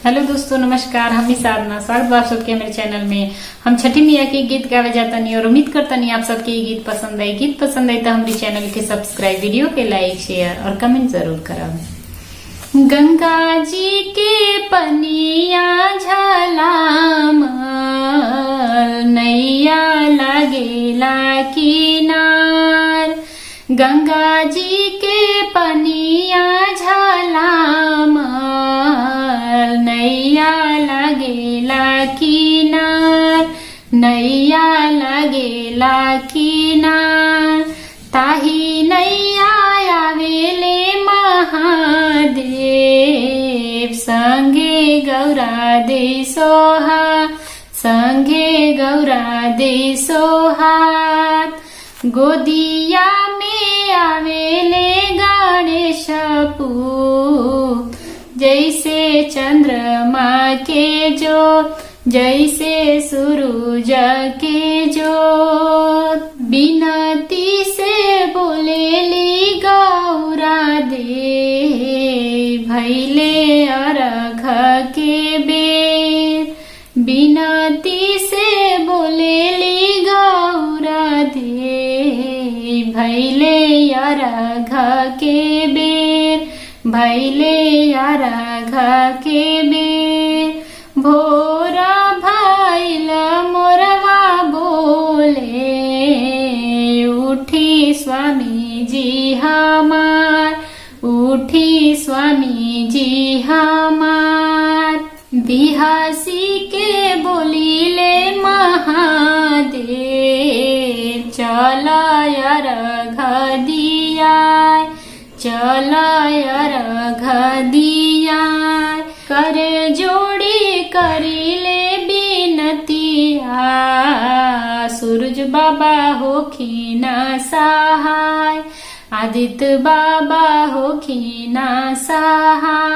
Hello दोस्तों, नमस्कार। हम ही साधना, स्वागत बा आप सबके मेरे चैनल में। हम छठी मैया के गीत गावे जातनी और उम्मीद करतनी आप सबके ये गीत पसंद आई। गीत पसंद आई तो हमारे चैनल के सब्सक्राइब, वीडियो के लाइक, शेयर और कमेंट जरूर करावे। गंगा जी के पनिया झलाम नैया लागेला किनार। गंगा जी के पनिया झलाम नैया लागेला किनार, नैया लागेला किनार। ताही नैया आवेले महादेव, संगे गौरा दे सोहा, संगे गौरा दे सोहात। गोदिया में आवेले गणेश पूत, जैसे चंद्रमा के जो, जैसे सूरज के जो। बिनती से बोलेली गौरा दे, भैले अर्घ के बेर। बिनती से बोलेली गौरा दे, भैले अर्घ के बेर, भैले अर्घ के बेर। भोरा भैल मोरवा बोले, उठी स्वामी जी हमार, उठी स्वामी जी हमार। बिहासी के बोलीले महादेव, चल अर्घ दिया, चल अर्घ दिया। कर जोड़ी करिले बिनतिया, सूरज बाबा होखिना सहाय, आदित्य बाबा होखिना सहाय।